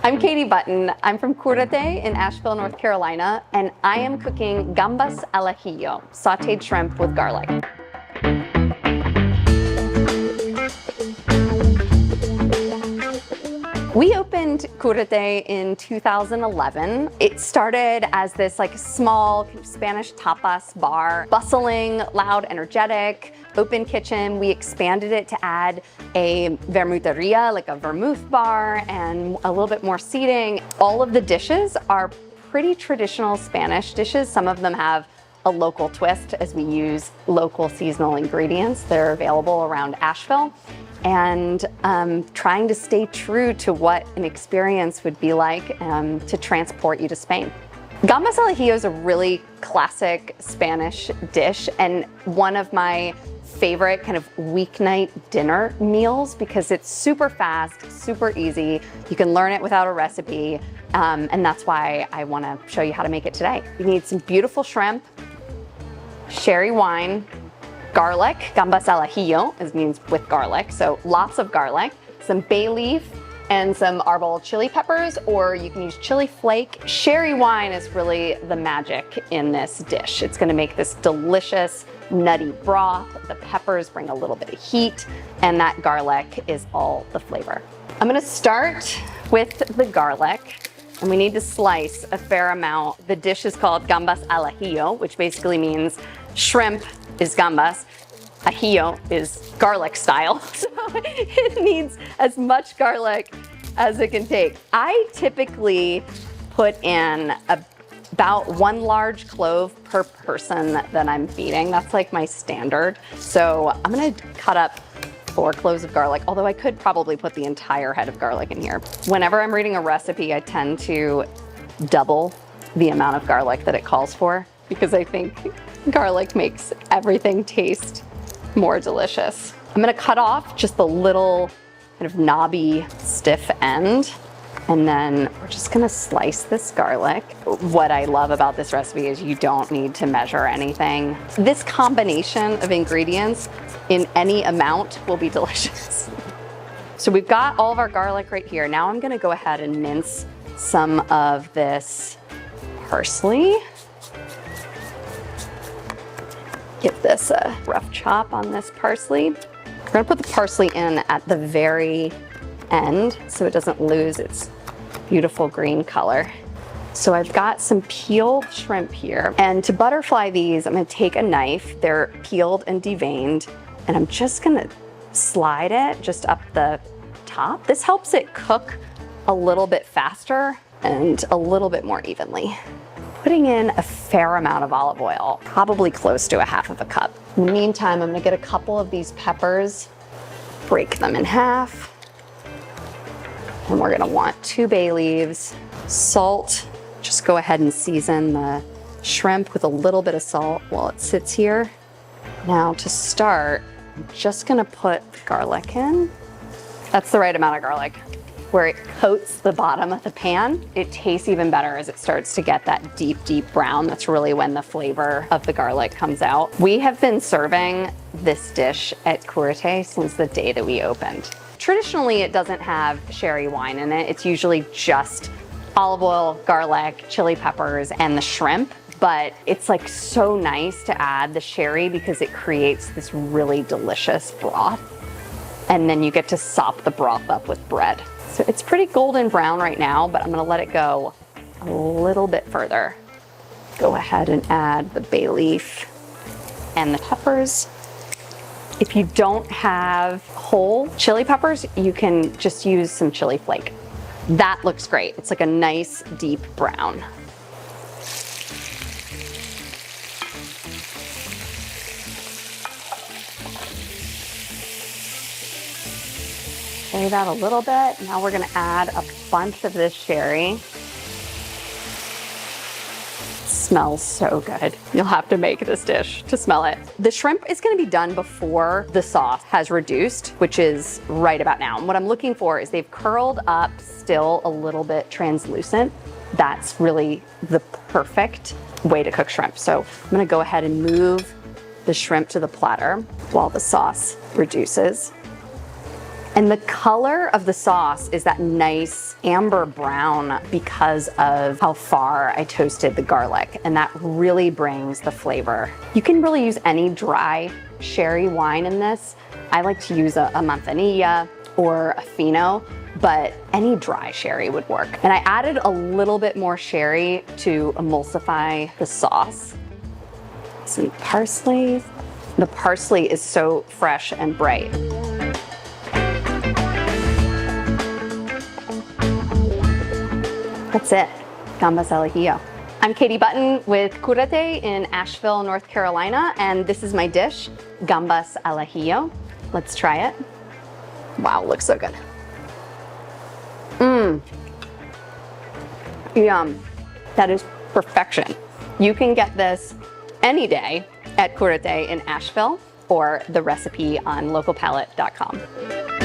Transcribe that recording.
I'm Katie Button. I'm from Cúrate in Asheville, North Carolina, and I am cooking Gambas al Ajillo, sauteed shrimp with garlic. We opened Cúrate in 2011. It started as this small Spanish tapas bar, bustling, loud, energetic, open kitchen. We expanded it to add a vermuteria, like a vermouth bar, and a little bit more seating. All of the dishes are pretty traditional Spanish dishes. Some of them have a local twist as we use local seasonal ingredients that are available around Asheville, and trying to stay true to what an experience would be like to transport you to Spain. Gambas al Ajillo is a really classic Spanish dish and one of my favorite kind of weeknight dinner meals because it's super fast, super easy. You can learn it without a recipe, and that's why I want to show you how to make it today. You need some beautiful shrimp, sherry wine, garlic. Gambas al Ajillo means with garlic, so lots of garlic, some bay leaf, and some arbol chili peppers, or you can use chili flake. Sherry wine is really the magic in this dish. It's gonna make this delicious, nutty broth. The peppers bring a little bit of heat, and that garlic is all the flavor. I'm gonna start with the garlic, and we need to slice a fair amount. The dish is called Gambas al Ajillo, which basically means shrimp is gambas, ajillo is garlic style, so it needs as much garlic as it can take. I typically put in about 1 large clove per person that I'm feeding. That's like my standard. So I'm gonna cut up 4 cloves of garlic, although I could probably put the entire head of garlic in here. Whenever I'm reading a recipe, I tend to double the amount of garlic that it calls for because I think garlic makes everything taste more delicious. I'm gonna cut off just the little kind of knobby, stiff end, and then we're just gonna slice this garlic. What I love about this recipe is you don't need to measure anything. This combination of ingredients in any amount will be delicious. So we've got all of our garlic right here. Now I'm gonna go ahead and mince some of this parsley. Give this a rough chop on this parsley. We're gonna put the parsley in at the very end so it doesn't lose its beautiful green color. So I've got some peeled shrimp here. And to butterfly these, I'm gonna take a knife. They're peeled and deveined, and I'm just gonna slide it just up the top. This helps it cook a little bit faster and a little bit more evenly. Putting in a fair amount of olive oil, probably close to 1/2 cup. In the meantime, I'm gonna get a couple of these peppers, break them in half, and we're gonna want 2 bay leaves, salt. Just go ahead and season the shrimp with a little bit of salt while it sits here. Now to start, I'm just gonna put garlic in. That's the right amount of garlic. Where it coats the bottom of the pan, it tastes even better as it starts to get that deep, deep brown. That's really when the flavor of the garlic comes out. We have been serving this dish at Cúrate since the day that we opened. Traditionally, it doesn't have sherry wine in it. It's usually just olive oil, garlic, chili peppers, and the shrimp. But it's so nice to add the sherry because it creates this really delicious broth. And then you get to sop the broth up with bread. So it's pretty golden brown right now, but I'm gonna let it go a little bit further. Go ahead and add the bay leaf and the peppers. If you don't have whole chili peppers, you can just use some chili flake. That looks great. It's like a nice deep brown. Play that a little bit. Now we're gonna add a bunch of this sherry. Smells so good. You'll have to make this dish to smell it. The shrimp is gonna be done before the sauce has reduced, which is right about now. And what I'm looking for is they've curled up, still a little bit translucent. That's really the perfect way to cook shrimp. So I'm gonna go ahead and move the shrimp to the platter while the sauce reduces. And the color of the sauce is that nice amber brown because of how far I toasted the garlic, and that really brings the flavor. You can really use any dry sherry wine in this. I like to use a Manzanilla or a Fino, but any dry sherry would work. And I added a little bit more sherry to emulsify the sauce. Some parsley. The parsley is so fresh and bright. That's it, Gambas al Ajillo. I'm Katie Button with Cúrate in Asheville, North Carolina, and this is my dish, Gambas al Ajillo. Let's try it. Wow, looks so good. Yum, that is perfection. You can get this any day at Cúrate in Asheville or the recipe on localpalate.com.